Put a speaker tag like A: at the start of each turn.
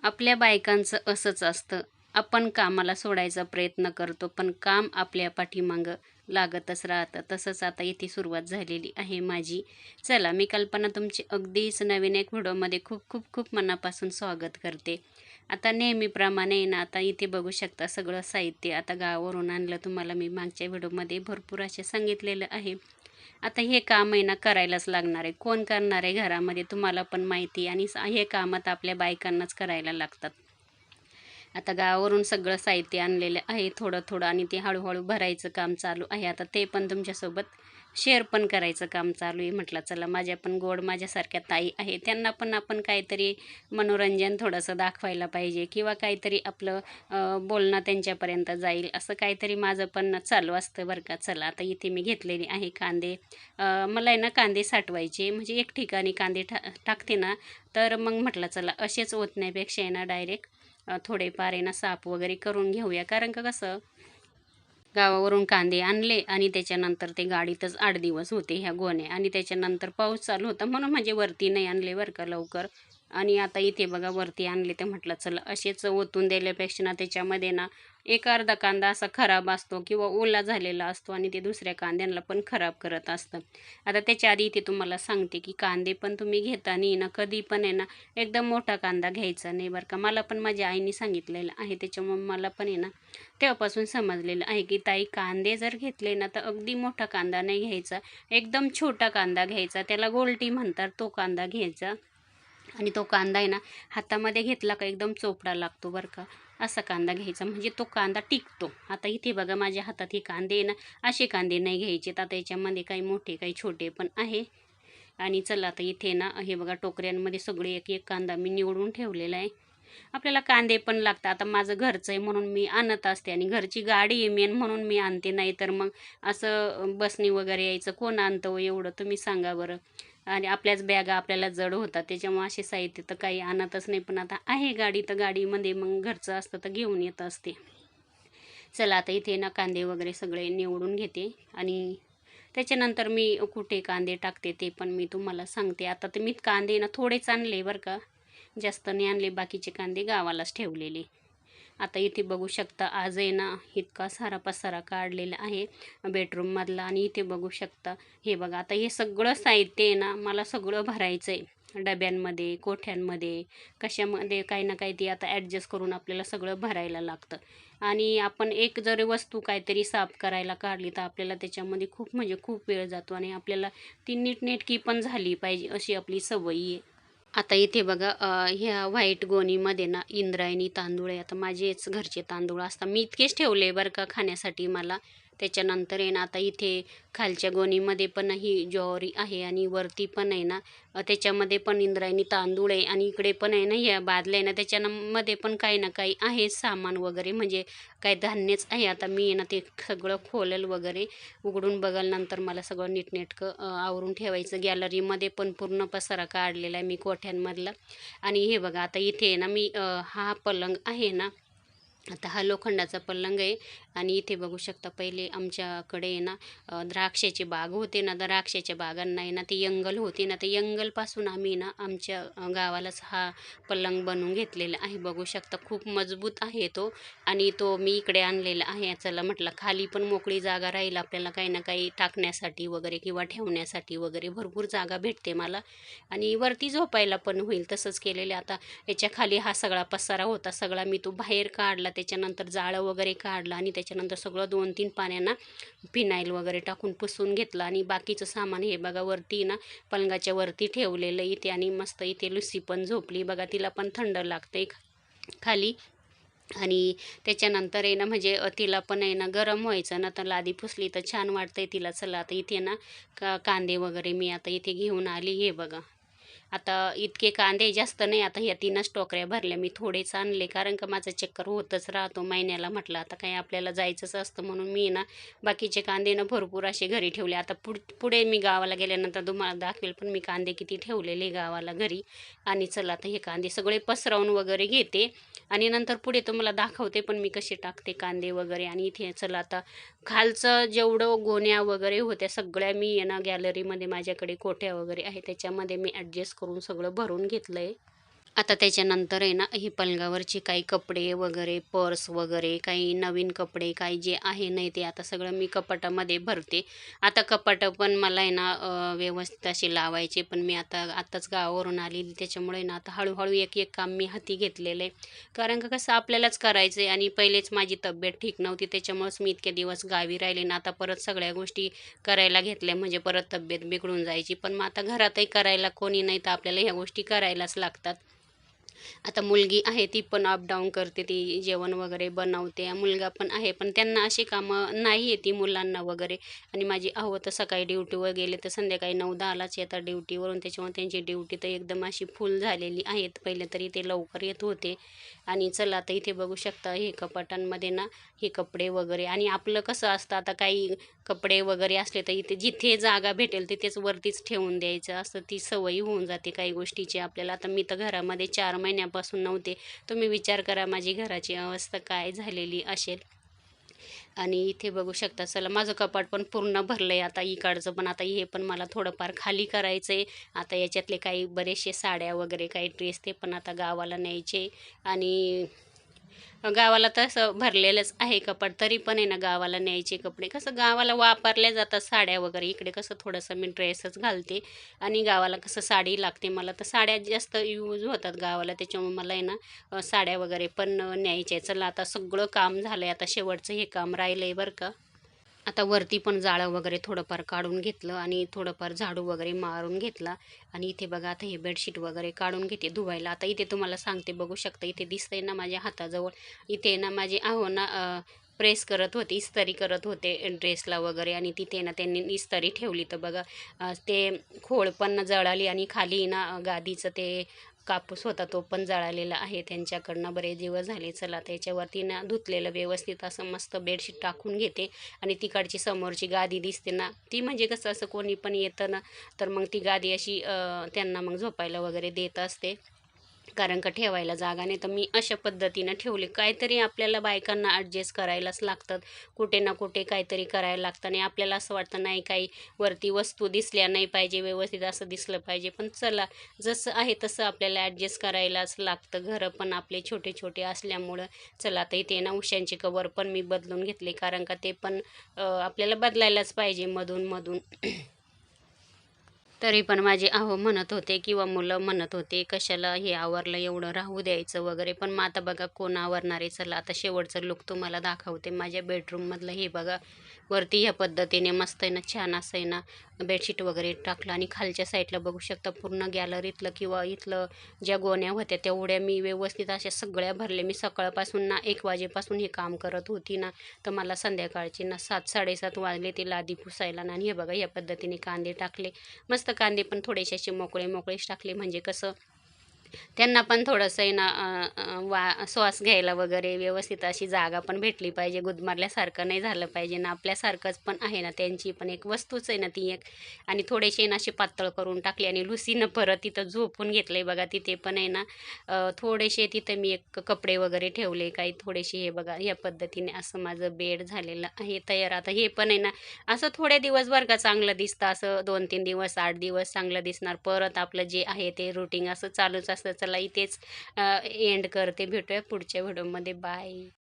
A: आपल्या बायकांचं असंच असतं. आपण कामाला सोडायचा प्रयत्न करतो, पण काम आपल्या पाठीमागं लागतच राहतं. तसंच आता इथे सुरुवात झालेली आहे माझी. चला, मी कल्पना तुमची अगदीच नवीन एक व्हिडिओमध्ये खूप खूप खूप मनापासून स्वागत करते. आता नेहमीप्रमाणे ना, आता इथे बघू शकता सगळं साहित्य आता गावावरून आणलं. तुम्हाला मी मागच्या व्हिडिओमध्ये भरपूर असे सांगितलेलं आहे. आता हे काम आहे ना, करायलाच लागणार आहे. कोण करणार आहे घरामध्ये तुम्हाला पण माहिती आहे, आणि हे कामात आपल्या बायकांनाच करायला लागतात. आता गावावरून सगळं साहित्य आणलेलं आहे थोडं थोडं, आणि ते हळूहळू भरायचं काम चालू आहे. आता ते पण तुमच्यासोबत शेअर पण करायचं काम चालू आहे. म्हटलं चला, माझ्या पण गोड माझ्यासारख्या ताई आहे, त्यांना पण आपण काहीतरी मनोरंजन थोडंसं दाखवायला पाहिजे, किंवा काहीतरी आपलं बोलणं त्यांच्यापर्यंत जाईल, असं काहीतरी माझं पण चालू असतं बरं का. चला, आता इथे मी घेतलेली आहे कांदे. मला आहे ना कांदे साठवायचे, म्हणजे एक ठिकाणी कांदे टाकते ना, तर मग म्हटलं चला असेच ओतण्यापेक्षा आहे ना डायरेक्ट थोडेफार आहे ना साफ वगैरे करून घेऊया. कारण का कसं, गावावरून कांदे आणले आणि त्याच्यानंतर ते गाडीतच 8 दिवस होते ह्या गोण्या, आणि त्याच्यानंतर पाऊस चालू होता म्हणून म्हणजे वरती नाही आणले बरं का लवकर. आणि आता इथे बघा वरती आणले, तर म्हटलं चला असेच ओतून दिल्यापेक्षा ना त्याच्यामध्ये ना एक अर्धा कांदा असा खराब असतो किंवा ओला झालेला असतो, आणि ते दुसऱ्या कांद्यांना पण खराब करत असतं. आता त्याच्या आधी इथे तुम्हाला सांगते की कांदे पण तुम्ही घेताना ना कधी पण आहे ना एकदम मोठा कांदा घ्यायचा नाही बरं का. मला पण माझ्या आईने सांगितलेलं आहे, त्याच्यामुळे मला पण आहे ना तेव्हापासून समजलेलं आहे की ताई, कांदे जर घेतले ना तर अगदी मोठा कांदा नाही घ्यायचा, एकदम छोटा कांदा घ्यायचा, त्याला गोलटी म्हणतात, तो कांदा घ्यायचा. आणि तो कांदा आहे ना हातामध्ये घेतला का एकदम चोपडा लागतो बरं का. असा कांदा घ्यायचा म्हणजे तो कांदा टिकतो. आता इथे बघा माझ्या हातात हे कांदे आहे ना, असे कांदे नाही घ्यायचे. आता याच्यामध्ये काही मोठे काही छोटे पण आहे. आणि चला आता इथे ना हे बघा टोकऱ्यांमध्ये सगळे एक एक कांदा मी निवडून ठेवलेला आहे. आपल्याला कांदे पण लागतात. आता माझं घरचं आहे म्हणून मी आणत असते, आणि घरची गाडी आहे मेन म्हणून मी आणते, नाही तर मग असं बसनी वगैरे यायचं कोण आणतं हो एवढं, तुम्ही सांगा बरं. आणि आपल्याच बॅगा आपल्याला जड होतात, त्याच्यामुळे असे साहित्य तर काही आणतच नाही. पण आता आहे गाडी, तर गाडीमध्ये मग घरचं असतं तर घेऊन येत असते. चला, आता इथे ना कांदे वगैरे सगळे निवडून घेते, आणि त्याच्यानंतर मी कुठे कांदे टाकते ते पण मी तुम्हाला सांगते. आता तर मी कांदे ना थोडेच आणले बरं का, जास्त नाही आणले, बाकीचे कांदे गावालाच ठेवलेले. आता इथे बघू शकता आज आहे ना इतका सारा पसारा काढलेला आहे बेडरूममधला, आणि इथे बघू शकता हे बघा. आता हे सगळं साहित्य आहे ना मला सगळं भरायचं आहे, डब्यांमध्ये, कोठ्यांमध्ये, कशामध्ये काही ना काही ते आता ॲडजस्ट करून आपल्याला सगळं भरायला लागतं. आणि आपण एक जरी वस्तू काहीतरी साफ करायला काढली तर आपल्याला त्याच्यामध्ये खूप म्हणजे खूप वेळ जातो, आणि आपल्याला ती नीटनेटकी पण झाली पाहिजे अशी आपली सवय आहे. आता इथे बघा ह्या व्हाईट गोणीमध्ये ना इंद्रायणी तांदूळ आहे. आता माझेच घरचे तांदूळ असतात, मी इतकेच ठेवले बरं का खाण्यासाठी मला. त्याच्यानंतर आहे ना आता इथे खालच्या गोणीमध्ये पण ही ज्वारी आहे, आणि वरती पण आहे ना त्याच्यामध्ये पण इंद्रायणी तांदूळ आहे, आणि इकडे पण आहे ना ह्या बादल्या आहे ना त्याच्यामध्ये पण काही ना काही आहे सामान वगैरे, म्हणजे काही धान्यच आहे. आता मी आहे ना ते सगळं खोलेल वगैरे, उघडून बघाल नंतर मला सगळं नीटनेटकं आवरून ठेवायचं. गॅलरीमध्ये पण पूर्ण पसारा काढलेला आहे मी कोठ्यांमधला. आणि हे बघा आता इथे आहे ना मी हा पलंग आहे ना, आता हा लोखंडाचा पलंग आहे. आणि इथे बघू शकता पहिले आमच्याकडे आहे ना द्राक्षाची बाग होते ना, द्राक्षाच्या बागांना आहे ना ती यंगल होती ना, ते यंगलपासून आम्ही ना आमच्या गावालाच हा पलंग बनवून घेतलेला आहे. बघू शकता खूप मजबूत आहे तो, आणि तो मी इकडे आणलेला आहे. चला म्हटलं खाली पण मोकळी जागा राहील आपल्याला काही ना काही टाकण्यासाठी वगैरे किंवा ठेवण्यासाठी वगैरे, भरपूर जागा भेटते मला, आणि वरती झोपायला पण होईल. तसंच केलेलं. आता याच्या खाली हा सगळा पसारा होता, सगळा मी तो बाहेर काढला, त्याच्यानंतर जाळं वगैरे काढलं, आणि त्याच्यानंतर सगळं 2-3 पाण्यानं फिनाईल वगैरे टाकून पुसून घेतलं. आणि बाकीचं सामान हे बघा वरती ना पलंगाच्या वरती ठेवलेलं इथे. आणि मस्त इथे लुसी पण झोपली बघा, तिला पण थंड लागते खाली. आणि त्याच्यानंतर आहे ना म्हणजे तिला पण आहे ना गरम व्हायचं ना, तर लादी पुसली तर छान वाटतंय तिला. चला आता इथे ना कांदे वगैरे मी आता इथे घेऊन आली. हे बघा आता इतके कांदे जास्त नाही, आता ह्या 3च टोकऱ्या भरल्या मी, थोडेच आणले कारण का माझा चक्कर होतच राहतो महिन्याला. म्हटलं आता काही आपल्याला जायचंच असतं म्हणून मी ना बाकीचे कांदे ना भरपूर असे घरी ठेवले. आता पुढे मी गावाला गेल्यानंतर तुम्हाला दाखवेल पण मी कांदे किती ठेवलेले गावाला घरी. आणि चला आता हे कांदे सगळे पसरवून वगैरे घेते, आणि नंतर पुढे तुम्हाला दाखवते पण मी कसे टाकते कांदे वगैरे. आणि इथे चला आता खालचं जेवढं गोण्या वगैरे होत्या सगळ्या मी आहे ना गॅलरीमध्ये, माझ्याकडे कोठ्या वगैरे आहे त्याच्यामध्ये मी ॲडजस्ट करून सगळं भरून घेतलं आहे. आता त्याच्यानंतर आहे ना, ही पलंगावरची काही कपडे वगैरे, पर्स वगैरे, काही नवीन कपडे, काही जे आहे नाही ते आता सगळं मी कपाटामध्ये भरते. आता कपाटं पण मला आहे ना व्यवस्थित असे लावायचे, पण मी आताच गावावरून आलेली त्याच्यामुळे ना आता हळू एक-एक काम मी हाती घेतलेलं आहे. कारण का कसं आपल्यालाच करायचं आहे आणि पहिलेच माझी तब्येत ठीक नव्हती त्याच्यामुळेच मी इतके दिवस गावी राहिले ना आता परत सगळ्या गोष्टी करायला घेतल्या म्हणजे परत तब्येत बिघडून जायची. पण मग आता घरातही करायला कोणी नाही तर आपल्याला ह्या गोष्टी करायलाच लागतात. आता मुलगी आहे ती पण अपडाऊन करते, ती जेवण वगैरे बनवते. मुलगा पण आहे, पण त्यांना अशी कामं नाही येत मुलांना वगैरे. आणि माझी अहो तर सकाळी ड्युटीवर गेले तर संध्याकाळी 9-10लाच येतात ड्युटीवरून. त्याच्यामुळे त्यांची ड्युटी तर एकदम अशी फुल झालेली आहे. पहिले तरी ते लवकर येत होते. आणि चला आता इथे बघू शकता हे कपाटांमध्ये ना हे कपडे वगैरे आणि आपलं कसं असतं आता काही कपडे वगैरे असले तर इथे जिथे जागा भेटेल तिथेच वरतीच ठेवून द्यायचं असं ती सवयी होऊन जाते काही गोष्टीची आपल्याला. आता मी तर घरामध्ये 4 महिन्यापासून नव्हते. तुम्ही विचार करा माझी घराची अवस्था काय झालेली असेल. आणि इथे बघू शकता चला माझं कपाट पण पूर्ण भरलंय आता इकडचं पण आता हे पण मला थोडंफार खाली करायचंय. आता याच्यातले काही बरेचसे साड्या वगैरे काही ड्रेस ते पण आता गावाला न्यायचे. आणि गावाला तसं भरलेलंच आहे कपाट तरी पण आहे ना गावाला न्यायचे कपडे कसं गावाला वापरल्या जातात साड्या वगैरे. इकडे कसं थोडंसं मी ड्रेसच घालते आणि गावाला कसं साडी लागते मला तर साड्या जास्त यूज होतात गावाला त्याच्यामुळे मला आहे ना साड्या वगैरे पण न्यायच्या आहे. चला आता सगळं काम झालंय आता शेवटचं हे काम राहिलंय बरं का. आता वरती पण जाळं वगैरे थोडंफार काढून घेतलं आणि थोडंफार झाडू वगैरे मारून घेतला. आणि इथे बघा आता हे बेडशीट वगैरे काढून घेते धुवायला. आता इथे तुम्हाला सांगते बघू शकता इथे दिसतंय ना माझ्या हाताजवळ इथे ना माझी आहो ना प्रेस करत होते इस्त्री करत होते ड्रेसला वगैरे आणि तिथे ना त्यांनी इस्त्री ठेवली तर बघा ते खोळ पण जळाली आणि खाली ना गादीचं ते कापूस होता तो पण जळालेला आहे त्यांच्याकडनं बरेच दिवस झाले. चला त्याच्यावरती ना धुतलेलं व्यवस्थित असं मस्त बेडशीट टाकून घेते. आणि तिकडची समोरची गादी दिसते ना ती म्हणजे कसं असं कोणी पण येतं ना तर मग ती गादी अशी त्यांना मग झोपायला वगैरे देत असते. कारण का ठेवायला जागा नाही तर मी अशा पद्धतीनं ठेवले. काहीतरी आपल्याला बायकांना ॲडजस्ट करायलाच लागतात. कुठे ना कुठे काहीतरी करायला लागतं आणि आपल्याला असं वाटतं नाही काही वरती वस्तू दिसल्या नाही पाहिजे व्यवस्थित असं दिसलं पाहिजे. पण चला जसं आहे तसं आपल्याला ॲडजस्ट करायलाच लागतं. घरं पण आपले छोटे छोटे असल्यामुळं चला आता इथे ना उशांचे कवर पण मी बदलून घेतले कारण का ते पण आपल्याला बदलायलाच पाहिजे मधून मधून. तरी पण माझे अहो म्हणत होते किंवा मुलं म्हणत होते, "कशाला हे आवरलं एवढं राहू द्यायचं वगैरे." पण मग आता बघा कोण आवरणार आहे. चला आता शेवटचं लूक तुम्हाला दाखवते. माझ्या बेडरूममधलं हे बघा. वरती ह्या पद्धतीने मस्त आहे ना, छान असं आहे ना, बेडशीट वगैरे टाकलं आणि खालच्या साईडला बघू शकता पूर्ण गॅलरीतलं किंवा इथलं ज्या गोण्या होत्या तेवढ्या मी व्यवस्थित अशा सगळ्या भरल्या. मी सकाळपासून ना 1 वाजेपासून हे काम करत होती ना, तर मला संध्याकाळचे ना 7-7:30 वाजले ते लादी पुसायला ना. आणि हे बघा या पद्धतीने कांदे टाकले. मस्त कांदे पण थोडेसे असे मोकळे-मोकळेच टाकले म्हणजे कसं त्यांना पण थोडंसं आहे ना श्वास घ्यायला वगैरे व्यवस्थित अशी जागा पण भेटली पाहिजे. गुदमरल्यासारखं नाही झालं पाहिजे ना. आपल्यासारखंच पण आहे ना त्यांची पण एक वस्तूच आहे ना ती एक. आणि थोडेसे ना असे पातळ करून टाकले आणि लुसीनं परत तिथं झोपून घेतलंय बघा. तिथे पण आहे ना थोडेसे तिथं मी एक कपडे वगैरे ठेवले. काही थोडेसे हे बघा या पद्धतीने असं माझं बेड झालेलं आहे तयार. आता हे पण आहे ना असं थोडे दिवस बरं का चांगलं दिसतं. असं 2-3 दिवस, 8 दिवस चांगलं दिसणार. परत आपलं जे आहे ते रुटीन असं चालूच असतं. चला इथेच एंड करते. भेटूया पुढच्या व्हिडिओमध्ये. बाय.